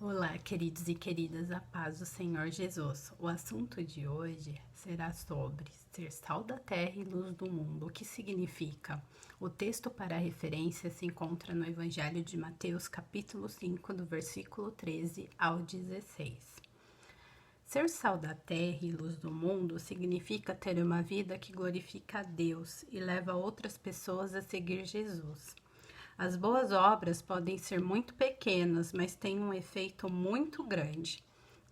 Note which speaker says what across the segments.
Speaker 1: Olá, queridos e queridas, a paz do Senhor Jesus. O assunto de hoje será sobre ser sal da terra e luz do mundo. O que significa? O texto para a referência se encontra no Evangelho de Mateus, capítulo 5, do versículo 13 ao 16. Ser sal da terra e luz do mundo significa ter uma vida que glorifica a Deus e leva outras pessoas a seguir Jesus. As boas obras podem ser muito pequenas, mas têm um efeito muito grande.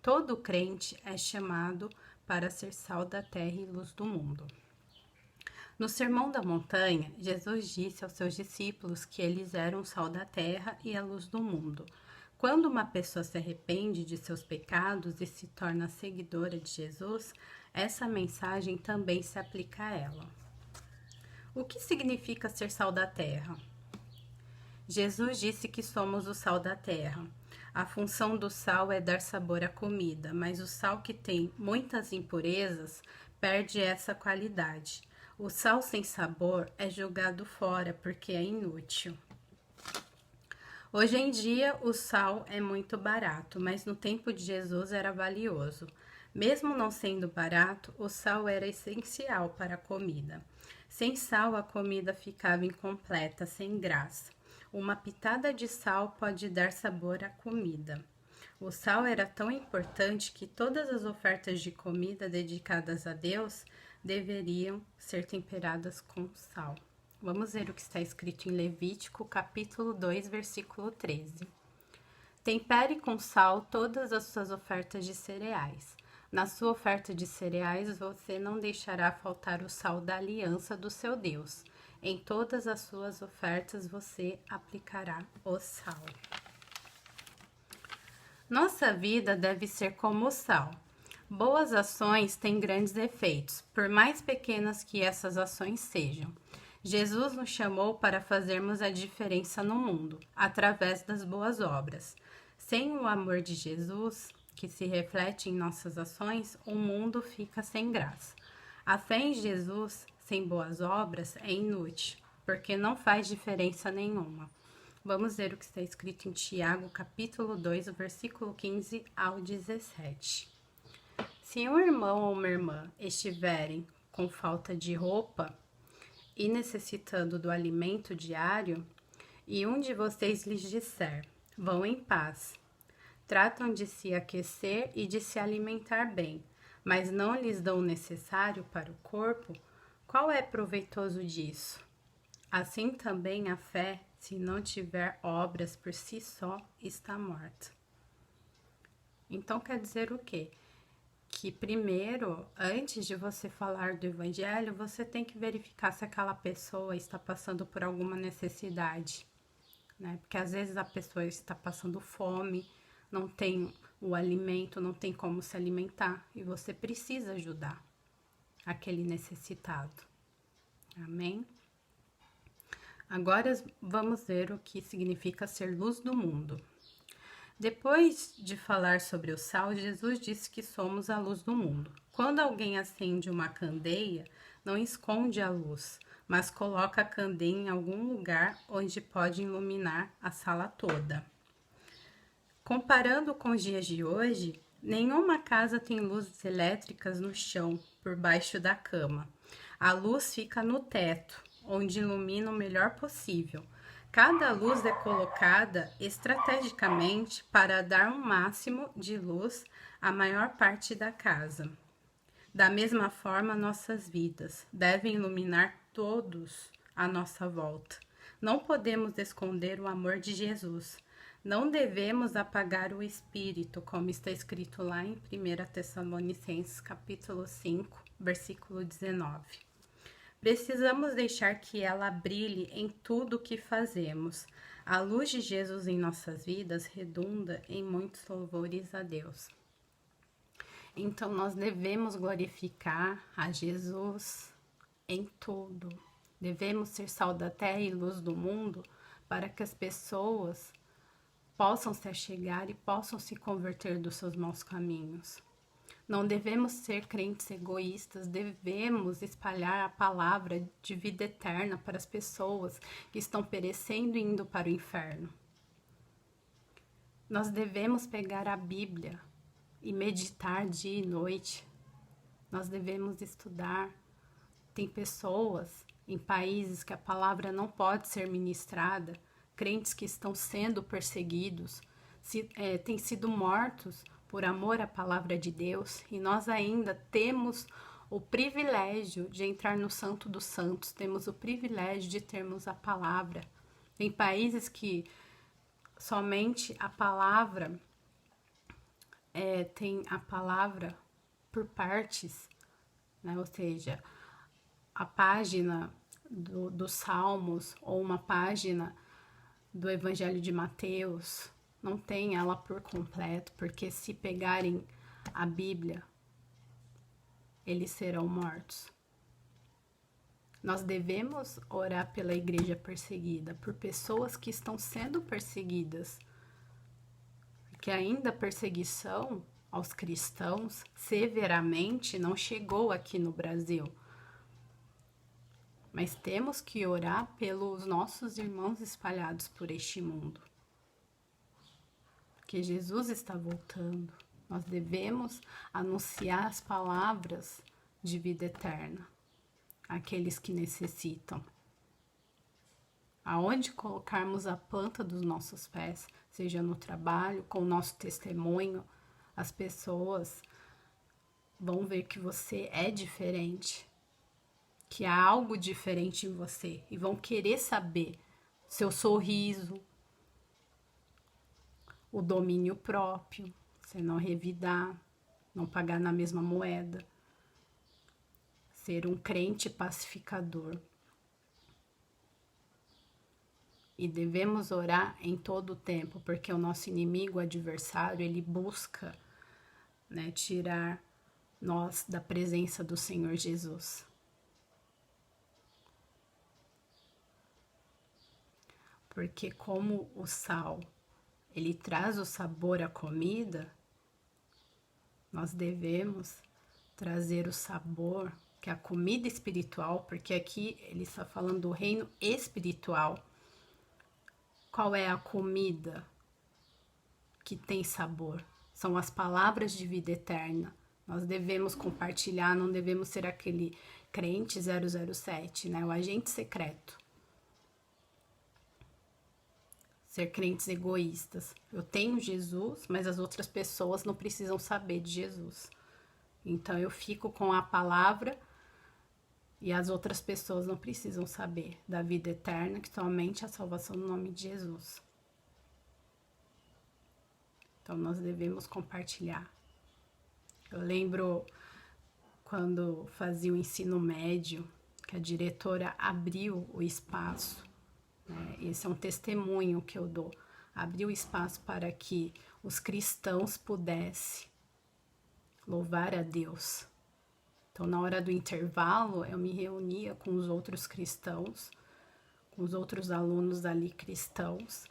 Speaker 1: Todo crente é chamado para ser sal da terra e luz do mundo. No Sermão da Montanha, Jesus disse aos seus discípulos que eles eram o sal da terra e a luz do mundo. Quando uma pessoa se arrepende de seus pecados e se torna seguidora de Jesus, essa mensagem também se aplica a ela. O que significa ser sal da terra? Jesus disse que somos o sal da terra. A função do sal é dar sabor à comida, mas o sal que tem muitas impurezas perde essa qualidade. O sal sem sabor é jogado fora porque é inútil. Hoje em dia, o sal é muito barato, mas no tempo de Jesus era valioso. Mesmo não sendo barato, o sal era essencial para a comida. Sem sal, a comida ficava incompleta, sem graça. Uma pitada de sal pode dar sabor à comida. O sal era tão importante que todas as ofertas de comida dedicadas a Deus deveriam ser temperadas com sal. Vamos ver o que está escrito em Levítico, capítulo 2, versículo 13. Tempere com sal todas as suas ofertas de cereais. Na sua oferta de cereais, você não deixará faltar o sal da aliança do seu Deus. Em todas as suas ofertas, você aplicará o sal. Nossa vida deve ser como o sal. Boas ações têm grandes efeitos, por mais pequenas que essas ações sejam. Jesus nos chamou para fazermos a diferença no mundo, através das boas obras. Sem o amor de Jesus, que se reflete em nossas ações, o mundo fica sem graça. A fé em Jesus, sem boas obras, é inútil, porque não faz diferença nenhuma. Vamos ver o que está escrito em Tiago, capítulo 2, versículo 15 ao 17. Se um irmão ou uma irmã estiverem com falta de roupa e necessitando do alimento diário, e um de vocês lhes disser, vão em paz, tratam de se aquecer e de se alimentar bem, mas não lhes dão o necessário para o corpo, qual é proveitoso disso? Assim também a fé, se não tiver obras por si só, está morta. Então quer dizer o quê? Que primeiro, antes de você falar do evangelho, você tem que verificar se aquela pessoa está passando por alguma necessidade, né? Porque às vezes a pessoa está passando fome, não tem o alimento, não tem como se alimentar e você precisa ajudar aquele necessitado. Amém? Agora vamos ver o que significa ser luz do mundo. Depois de falar sobre o sal, Jesus disse que somos a luz do mundo. Quando alguém acende uma candeia, não esconde a luz, mas coloca a candeia em algum lugar onde pode iluminar a sala toda. Comparando com os dias de hoje, nenhuma casa tem luzes elétricas no chão, por baixo da cama. A luz fica no teto, onde ilumina o melhor possível. Cada luz é colocada estrategicamente para dar um máximo de luz à maior parte da casa. Da mesma forma, nossas vidas devem iluminar todos à nossa volta. Não podemos esconder o amor de Jesus. Não devemos apagar o Espírito, como está escrito lá em 1 Tessalonicenses, capítulo 5, versículo 19. Precisamos deixar que ela brilhe em tudo o que fazemos. A luz de Jesus em nossas vidas redunda em muitos louvores a Deus. Então, nós devemos glorificar a Jesus em tudo. Devemos ser sal da terra e luz do mundo para que as pessoas possam se achegar e possam se converter dos seus maus caminhos. Não devemos ser crentes egoístas, devemos espalhar a palavra de vida eterna para as pessoas que estão perecendo e indo para o inferno. Nós devemos pegar a Bíblia e meditar dia e noite. Nós devemos estudar. Tem pessoas em países que a palavra não pode ser ministrada, crentes que estão sendo perseguidos, têm sido mortos por amor à palavra de Deus, e nós ainda temos o privilégio de entrar no Santo dos Santos, temos o privilégio de termos a palavra. Tem países que somente a palavra tem a palavra por partes, né? Ou seja, a página dos Salmos ou uma página do Evangelho de Mateus, não tem ela por completo, porque se pegarem a Bíblia, eles serão mortos. Nós devemos orar pela igreja perseguida, por pessoas que estão sendo perseguidas, porque ainda a perseguição aos cristãos severamente não chegou aqui no Brasil. Mas temos que orar pelos nossos irmãos espalhados por este mundo. Porque Jesus está voltando. Nós devemos anunciar as palavras de vida eterna àqueles que necessitam. Aonde colocarmos a planta dos nossos pés, seja no trabalho, com o nosso testemunho, as pessoas vão ver que você é diferente, que há algo diferente em você, e vão querer saber seu sorriso, o domínio próprio, você não revidar, não pagar na mesma moeda, ser um crente pacificador. E devemos orar em todo o tempo, porque o nosso inimigo, o adversário, ele busca, né, tirar nós da presença do Senhor Jesus. Porque como o sal, ele traz o sabor à comida, nós devemos trazer o sabor, que é a comida espiritual, porque aqui ele está falando do reino espiritual. Qual é a comida que tem sabor? São as palavras de vida eterna. Nós devemos compartilhar, não devemos ser aquele crente 007, né? O agente secreto. Ser crentes egoístas. Eu tenho Jesus, mas as outras pessoas não precisam saber de Jesus. Então eu fico com a palavra e as outras pessoas não precisam saber da vida eterna, que somente a salvação no nome de Jesus. Então nós devemos compartilhar. Eu lembro quando fazia o ensino médio, que a diretora abriu o espaço. Esse é um testemunho que eu dou. Abriu espaço para que os cristãos pudessem louvar a Deus. Então, na hora do intervalo, eu me reunia com os outros cristãos, com os outros alunos ali cristãos,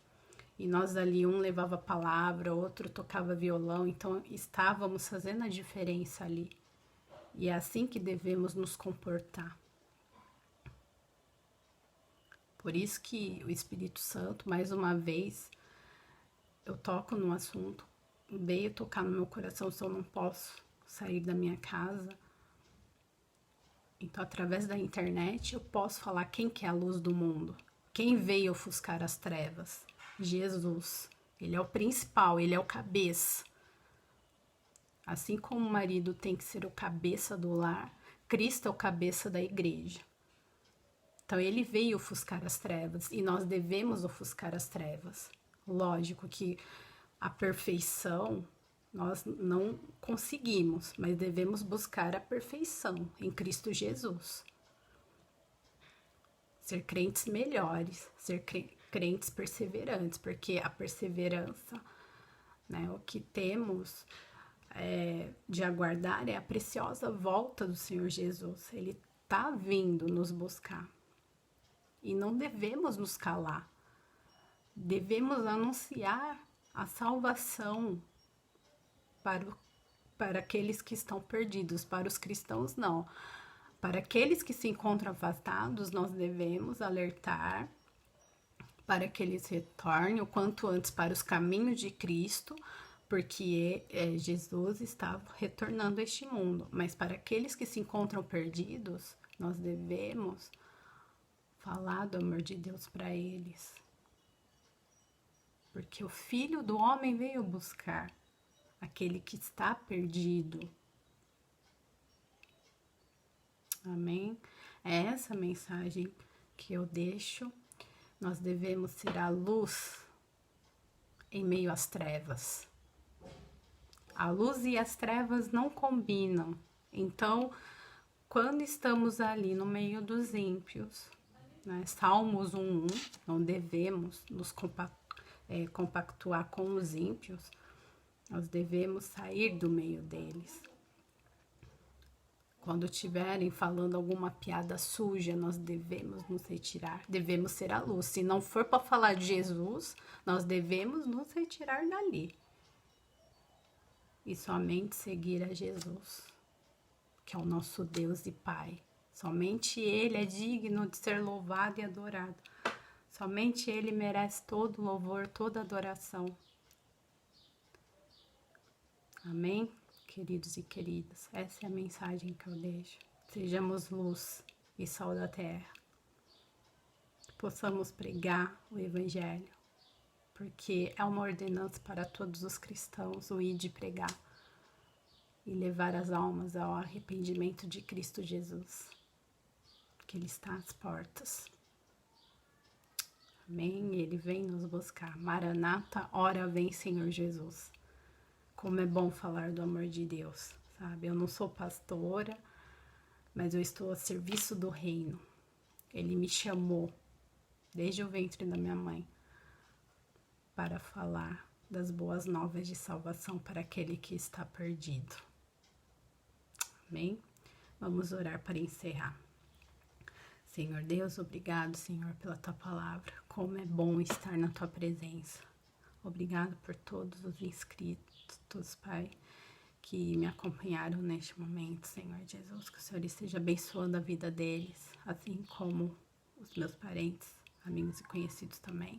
Speaker 1: e nós ali, um levava a palavra, outro tocava violão, então estávamos fazendo a diferença ali. E é assim que devemos nos comportar. Por isso que o Espírito Santo, mais uma vez, eu toco no assunto, veio tocar no meu coração se eu não posso sair da minha casa. Então, através da internet, eu posso falar quem que é a luz do mundo. Quem veio ofuscar as trevas? Jesus. Ele é o principal, ele é o cabeça. Assim como o marido tem que ser o cabeça do lar, Cristo é o cabeça da igreja. Então, ele veio ofuscar as trevas e nós devemos ofuscar as trevas. Lógico que a perfeição nós não conseguimos, mas devemos buscar a perfeição em Cristo Jesus. Ser crentes melhores, ser crentes perseverantes, porque a perseverança, né, o que temos de aguardar é a preciosa volta do Senhor Jesus. Ele está vindo nos buscar. E não devemos nos calar. Devemos anunciar a salvação para aqueles que estão perdidos. Para os cristãos, não. Para aqueles que se encontram afastados, nós devemos alertar para que eles retornem o quanto antes para os caminhos de Cristo, porque Jesus está retornando a este mundo. Mas para aqueles que se encontram perdidos, nós devemos falar do amor de Deus para eles. Porque o Filho do Homem veio buscar aquele que está perdido. Amém? É essa mensagem que eu deixo. Nós devemos ser a luz em meio às trevas. A luz e as trevas não combinam. Então, quando estamos ali no meio dos ímpios, né? Salmos 1:1, não devemos nos compactuar com os ímpios, nós devemos sair do meio deles. Quando estiverem falando alguma piada suja, nós devemos nos retirar, devemos ser a luz. Se não for para falar de Jesus, nós devemos nos retirar dali. E somente seguir a Jesus, que é o nosso Deus e Pai. Somente Ele é digno de ser louvado e adorado. Somente Ele merece todo louvor, toda adoração. Amém? Queridos e queridas, essa é a mensagem que eu deixo. Sejamos luz e sal da terra. Que possamos pregar o Evangelho, porque é uma ordenança para todos os cristãos o ir de pregar e levar as almas ao arrependimento de Cristo Jesus, que Ele está às portas. Amém? Ele vem nos buscar. Maranata, ora vem, Senhor Jesus. Como é bom falar do amor de Deus, sabe? Eu não sou pastora, mas eu estou a serviço do reino. Ele me chamou, desde o ventre da minha mãe, para falar das boas novas de salvação para aquele que está perdido. Amém? Vamos orar para encerrar. Senhor Deus, obrigado, Senhor, pela Tua palavra. Como é bom estar na Tua presença. Obrigado por todos os inscritos, Pai, que me acompanharam neste momento, Senhor Jesus. Que o Senhor esteja abençoando a vida deles, assim como os meus parentes, amigos e conhecidos também.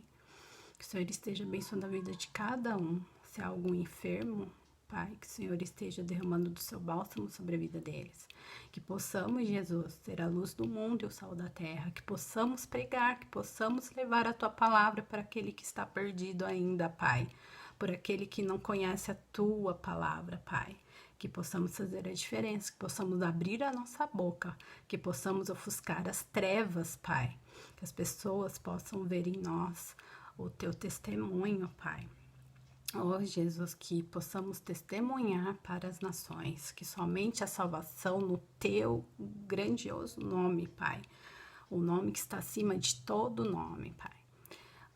Speaker 1: Que o Senhor esteja abençoando a vida de cada um. Se há algum enfermo, Pai, que o Senhor esteja derramando do seu bálsamo sobre a vida deles. Que possamos, Jesus, ser a luz do mundo e o sal da terra. Que possamos pregar, que possamos levar a Tua palavra para aquele que está perdido ainda, Pai. Por aquele que não conhece a Tua palavra, Pai. Que possamos fazer a diferença, que possamos abrir a nossa boca, que possamos ofuscar as trevas, Pai. Que as pessoas possam ver em nós o Teu testemunho, Pai. Oh, Jesus, que possamos testemunhar para as nações, que somente a salvação no Teu grandioso nome, Pai. O nome que está acima de todo nome, Pai.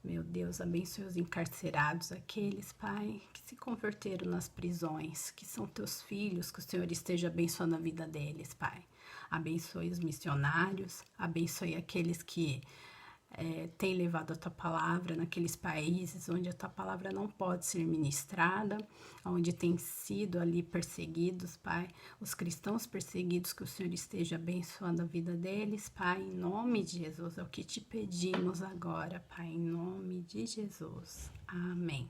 Speaker 1: Meu Deus, abençoe os encarcerados, aqueles, Pai, que se converteram nas prisões, que são Teus filhos, que o Senhor esteja abençoando a vida deles, Pai. Abençoe os missionários, abençoe aqueles que tem levado a Tua palavra naqueles países onde a Tua palavra não pode ser ministrada, onde tem sido ali perseguidos, Pai, os cristãos perseguidos, que o Senhor esteja abençoando a vida deles, Pai, em nome de Jesus, é o que te pedimos agora, Pai, em nome de Jesus, amém.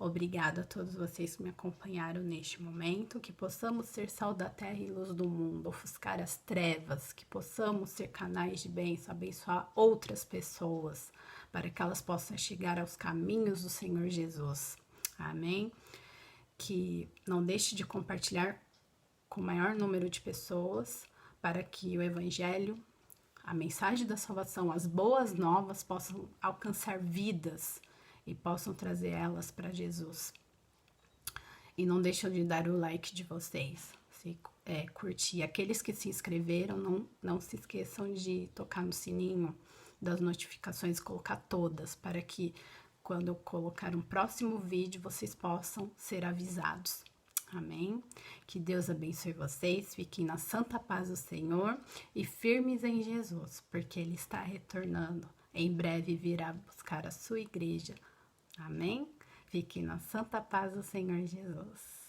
Speaker 1: Obrigada a todos vocês que me acompanharam neste momento, que possamos ser sal da terra e luz do mundo, ofuscar as trevas, que possamos ser canais de bênção, abençoar outras pessoas, para que elas possam chegar aos caminhos do Senhor Jesus. Amém? Que não deixe de compartilhar com o maior número de pessoas, para que o Evangelho, a mensagem da salvação, as boas novas possam alcançar vidas, e possam trazer elas para Jesus. E não deixem de dar o like de vocês, se curtir. Aqueles que se inscreveram, não se esqueçam de tocar no sininho das notificações, colocar todas, para que quando eu colocar um próximo vídeo, vocês possam ser avisados. Amém? Que Deus abençoe vocês, fiquem na santa paz do Senhor e firmes em Jesus, porque Ele está retornando. Em breve virá buscar a sua igreja. Amém? Fique na santa paz do Senhor Jesus.